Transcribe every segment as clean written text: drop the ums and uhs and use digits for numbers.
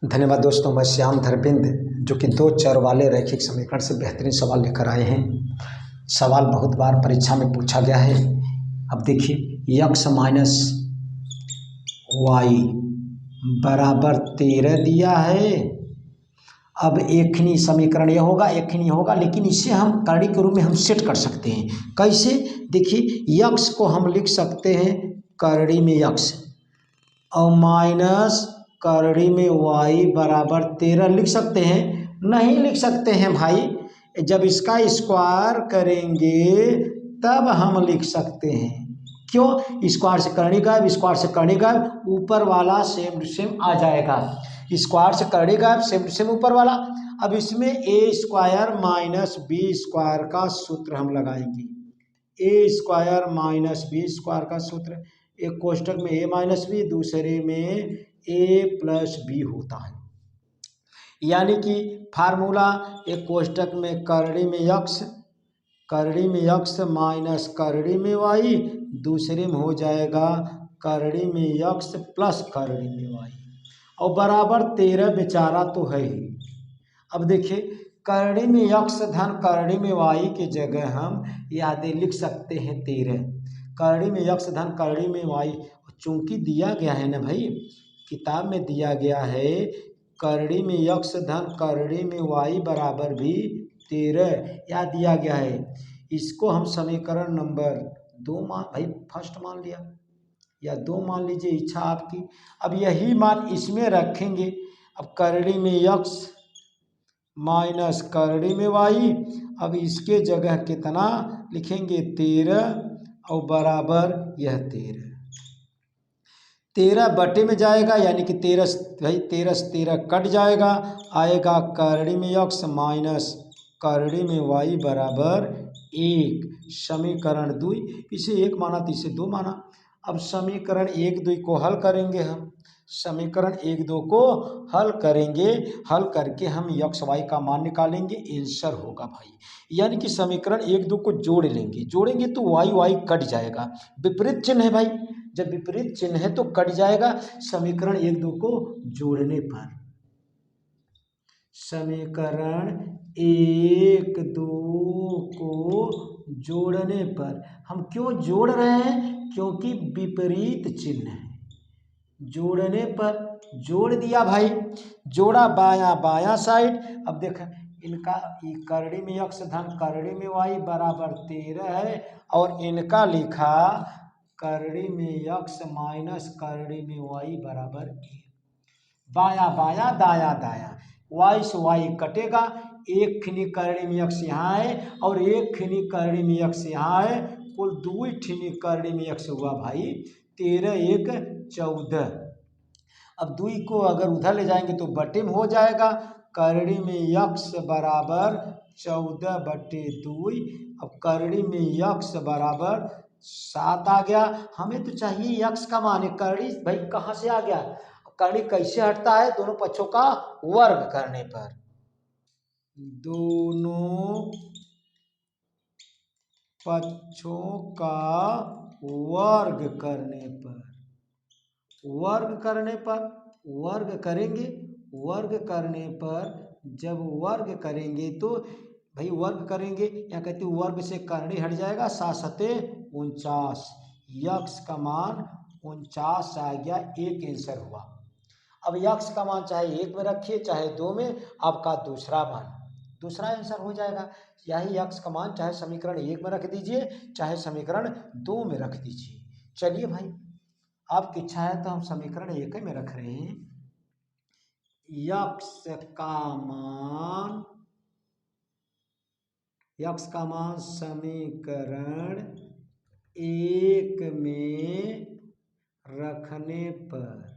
धन्यवाद दोस्तों। मैं श्याम धरबिंद जो कि दो चर वाले रैखिक समीकरण से बेहतरीन सवाल लेकर आए हैं। सवाल बहुत बार परीक्षा में पूछा गया है। अब देखिए यक्स माइनस वाई बराबर 13 दिया है। अब एकनी समीकरण यह होगा, एकनी होगा, लेकिन इसे हम करड़ी के रूप में हम सेट कर सकते हैं। कैसे? देखिए यक्स को हम लिख सकते हैं करड़ी में यक्स और माइनस करड़ी में y बराबर 13 लिख सकते हैं। नहीं लिख सकते हैं भाई, जब इसका स्क्वायर करेंगे तब हम लिख सकते हैं। क्यों? स्क्वायर से करड़ी गायब, स्क्वायर से करड़ी गायब, ऊपर वाला सेम टू सेम आ जाएगा। स्क्वायर से करड़ी गायब, सेम टू सेम ऊपर वाला। अब इसमें ए स्क्वायर माइनस बी स्क्वायर का सूत्र हम लगाएंगे। ए स्क्वायर माइनस बी स्क्वायर का सूत्र, एक कोष्टक में ए माइनस बी, दूसरे में ए प्लस बी होता है। यानी कि फार्मूला एक कोष्टक में करड़ी में यक्स, करड़ी में यक्स माइनस करड़ी में वाई, दूसरे में हो जाएगा करड़ी में यक्स प्लस करड़ी में वाई और बराबर 13 बेचारा तो है ही। अब देखिए करड़ी में यक्स धन करड़ी में वाई की जगह हम यादें लिख सकते हैं 13। करड़ी में यक्स धन करड़ी में वाई, चूंकि दिया गया है ना भाई, किताब में दिया गया है करड़ी में यक्स धन करड़ी में वाई बराबर भी 13, या दिया गया है। इसको हम समीकरण नंबर 2 मान, भाई फर्स्ट मान लिया या 2 मान लीजिए, इच्छा आपकी। अब यही मान इसमें रखेंगे। अब करड़ी में यक्स माइनस करड़ी में वाई, अब इसके जगह कितना लिखेंगे 13 और बराबर यह 13 बटे में जाएगा, यानी कि 13 भाई 13 से 13 कट जाएगा, आएगा करड़ी में यक्स माइनस करड़ी में वाई बराबर 1। समीकरण 2, इसे 1 माना तो इसे 2 माना। अब समीकरण 1 2 को हल करेंगे हम, समीकरण 1 2 को हल करेंगे, हल करके हम यक्स वाई का मान निकालेंगे, आंसर होगा भाई। यानी कि समीकरण 1 2 को जोड़ लेंगे, जोड़ेंगे तो वाई वाई कट जाएगा, विपरीत चिन्ह है भाई, जब विपरीत चिन्ह है तो कट जाएगा। समीकरण 1 2 को जोड़ने पर, समीकरण 1 2 को जोड़ने पर, हम क्यों जोड़ रहे हैं? क्योंकि विपरीत चिन्ह है। जोड़ने पर जोड़ दिया भाई, जोड़ा बाया बाया साइड। अब देख इनका करड़ी में यक्स धन करड़ी में वाई बराबर 13 है, और इनका लिखा करड़ी में यक्स माइनस करड़ी में वाई बराबर 1। बाया बाया दाया दाया, वाई से वाई कटेगा, एक खिनी करड़ी में यक्स यहाँ है और एक खिनी करड़ी में यक्स यहाँ है, कुल 2 ठिनी करड़ी में यक्स हुआ भाई 13 1 14। अब 2 को अगर उधर ले जाएंगे तो बटे में हो जाएगा, करड़ी में यक्स बराबर 14 बटे 2। अब करड़ी में यक्स बराबर 7 आ गया। हमें तो चाहिए यक्स का मान है, करड़ी भाई कहाँ से आ गया? करड़ी कैसे हटता है? दोनों पक्षों का वर्ग करने पर, दोनों पक्षों का वर्ग करने पर, वर्ग करने पर, वर्ग करेंगे, वर्ग करने पर जब वर्ग करेंगे तो भाई वर्ग करेंगे, या कहते हैं वर्ग से करड़ी हट जाएगा, 7 7 49, यक्स का मान 49 आ गया, एक आंसर हुआ। अब यक्स का मान चाहे 1 में रखिए चाहे 2 में, आपका दूसरा मान, दूसरा आंसर हो जाएगा। यही यक्स का मान चाहे समीकरण 1 में रख दीजिए चाहे समीकरण 2 में रख दीजिए। चलिए भाई आपकी इच्छा है तो हम समीकरण 1 में रख रहे हैं। यक्स का मान, यक्स का मान समीकरण 1 में रखने पर,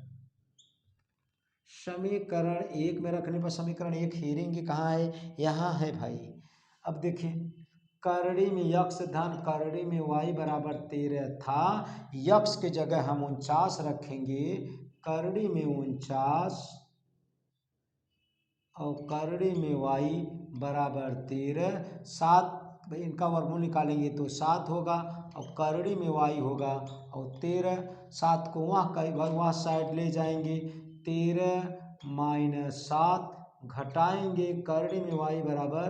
समीकरण 1 में रखने पर, समीकरण 1 हेरेंगे कहाँ है? यहाँ है भाई। अब देखिए करड़ी में यक्स धन करड़ी में वाई बराबर 13 था, यक्स की जगह हम 49 रखेंगे, करड़ी में 49 और करड़ी में वाई बराबर 13, 7 भाई इनका वर्गमूल निकालेंगे तो 7 होगा, और करड़ी में वाई होगा और 13, 7 को वहाँ कई बार वहाँ साइड ले जाएंगे, 13 -7 घटाएंगे करड़ी में y बराबर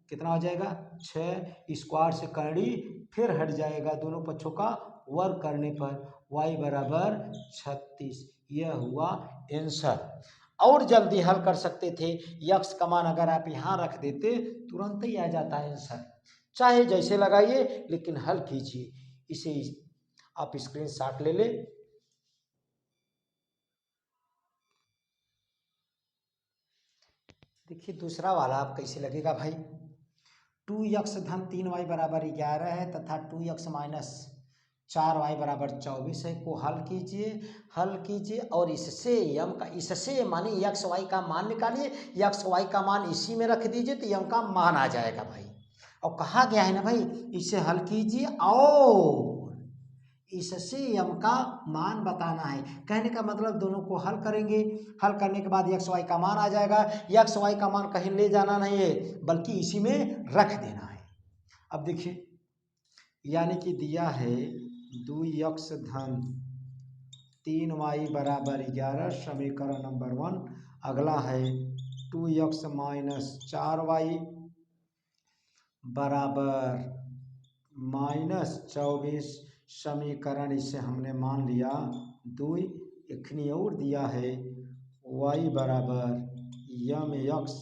कितना हो जाएगा 6 स्क्वायर से करड़ी फिर हट जाएगा दोनों पक्षों का वर्ग करने पर y बराबर 36। यह हुआ आंसर। और जल्दी हल कर सकते थे, यक्स का मान अगर आप यहाँ रख देते तुरंत ही आ जाता है आंसर। चाहे जैसे लगाइए लेकिन हल कीजिए। इसे आप स्क्रीनशॉट ले ले। देखिए दूसरा वाला आप कैसे लगेगा भाई। 2x धन 3y बराबर 11 है तथा 2x माइनस 4y बराबर 24 है को हल कीजिए और इससे माने यक्स वाई का मान निकालिए। यक्स वाई का मान इसी में रख दीजिए तो यम का मान आ जाएगा भाई। और कहा गया है ना भाई इसे हल कीजिए और इससे यम का मान बताना है। कहने का मतलब दोनों को हल करेंगे, हल करने के बाद एक्स वाई का मान आ जाएगा। एक्स वाई का मान कहीं ले जाना नहीं है बल्कि इसी में रख देना है। अब देखिए यानी कि दिया है 2x धन 3y बराबर 11 समीकरण नंबर 1। अगला है 2x माइनस 4y बराबर -24 समीकरण, इसे हमने मान लिया 2। इखनी और दिया है y बराबर mx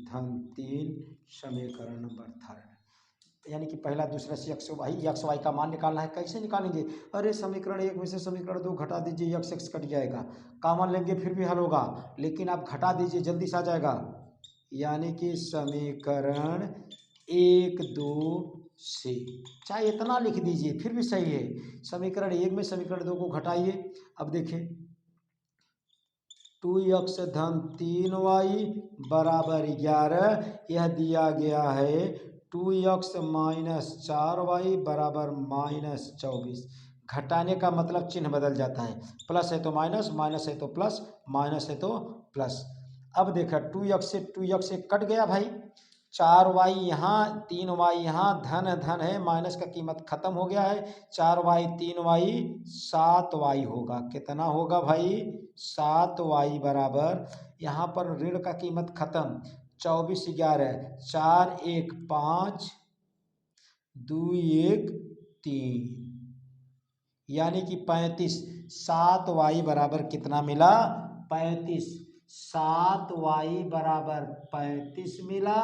धन 3 समीकरण नंबर 3। यानी कि पहला दूसरा से एक्स वाई का मान निकालना है। कैसे निकालेंगे? अरे समीकरण 1 में से समीकरण 2 घटा दीजिए, x कट जाएगा। कॉमन लेंगे फिर भी हल होगा, लेकिन आप घटा दीजिए जल्दी से आ जाएगा। यानी कि समीकरण 1 2 से चाहे इतना लिख दीजिए फिर भी सही है। समीकरण 1 में समीकरण 2 को घटाइए। अब देखिए 2x धन 3y बराबर 11 यह दिया गया है 2x माइनस 4y बराबर -24। घटाने का मतलब चिन्ह बदल जाता है, प्लस है तो माइनस, माइनस है तो प्लस, माइनस है तो प्लस। अब देखा 2x से कट गया भाई, 4y यहाँ 3y यहाँ, धन धन है माइनस का कीमत खत्म हो गया है। 4y 3y 7y होगा। कितना होगा भाई? 7y बराबर, यहाँ पर ऋण का कीमत खत्म, 24 11 4 1 5 2 1 3 यानी कि 35। 7y बराबर कितना मिला? 35। 7y बराबर 35 मिला।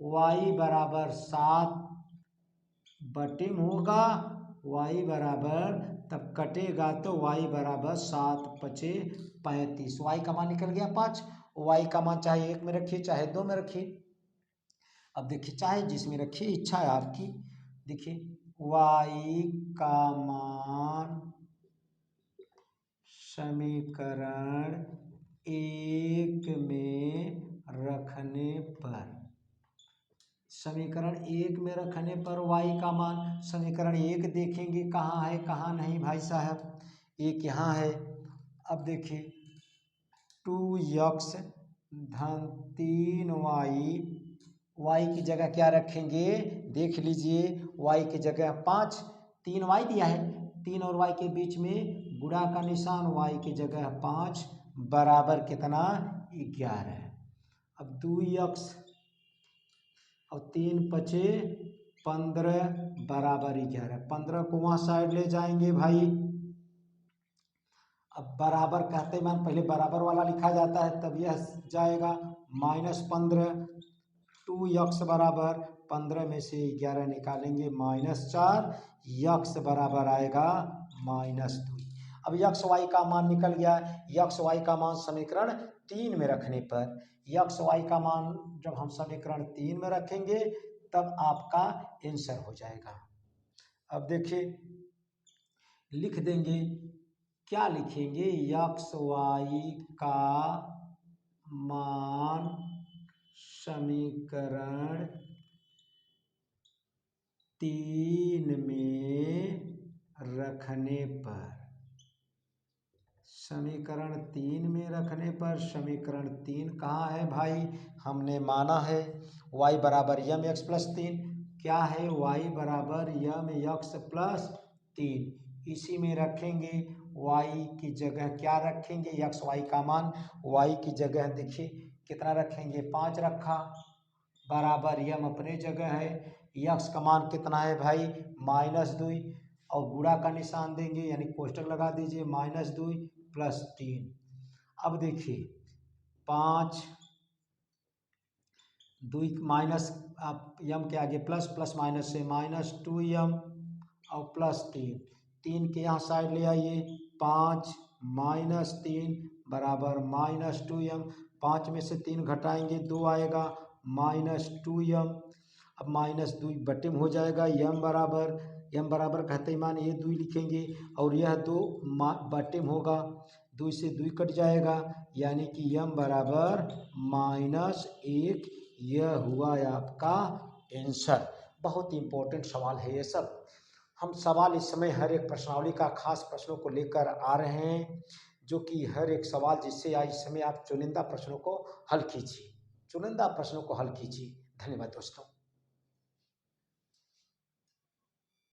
y बराबर 7 बटे में होगा, y बराबर तब कटेगा तो y बराबर 7 5 35। y का मान निकल गया 5। y का मान चाहे 1 में रखिए चाहे 2 में रखिए। अब देखिए चाहे जिसमें रखिए, इच्छा है आपकी। देखिए y का मान समीकरण 1 में रखने पर, समीकरण 1 में रखने पर y का मान, समीकरण 1 देखेंगे कहाँ है कहाँ नहीं भाई साहब, एक यहाँ है। अब देखिए 2x धन 3y, y की जगह क्या रखेंगे देख लीजिए, y की जगह 5, 3y दिया है, 3 और y के बीच में गुणा का निशान, y की जगह 5 बराबर कितना? 11। अब 2x और 3 5 15 बराबर 11। 15 को वहाँ साइड ले जाएंगे भाई। अब बराबर कहते मान पहले बराबर वाला लिखा जाता है तब यह जाएगा -15। 2x बराबर 15 में से 11 निकालेंगे -4, x बराबर आएगा -2। अब x y का मान निकल गया। x y का मान समीकरण 3 में रखने पर, x y का मान जब हम समीकरण 3 में रखेंगे तब आपका आंसर हो जाएगा। अब देखिए लिख देंगे, क्या लिखेंगे? x y का मान समीकरण 3 में रखने पर, समीकरण 3 में रखने पर, समीकरण 3 कहाँ है भाई? हमने माना है y बराबर mx प्लस 3। क्या है? y बराबर mx प्लस 3, इसी में रखेंगे। y की जगह क्या रखेंगे, एक्स वाई का मान y की जगह देखिए कितना रखेंगे 5 रखा, बराबर यम अपने जगह है, यक्स का मान कितना है भाई -2 और गुणा का निशान देंगे यानी कोष्टक लगा दीजिए -2 + 3। अब देखिए 5 2 माइनस आप यम के आगे प्लस प्लस माइनस से -2m और +3 3 के यहाँ साइड ले आइए 5 -3 बराबर -2m 5 में से 3 घटाएंगे 2 आएगा -2m। अब -2 बटे में हो जाएगा यम बराबर कहते ही मान ये 2 लिखेंगे और यह 2 बटे में होगा 2 से 2 कट जाएगा यानी कि यम बराबर -1। यह हुआ आपका आंसर। बहुत ही इंपॉर्टेंट सवाल है ये सब। हम सवाल इस समय हर एक प्रश्नावली का खास प्रश्नों को लेकर आ रहे हैं जो कि हर एक सवाल जिससे आज इस समय आप चुनिंदा प्रश्नों को हल कीजिए, चुनिंदा प्रश्नों को हल कीजिए। धन्यवाद दोस्तों।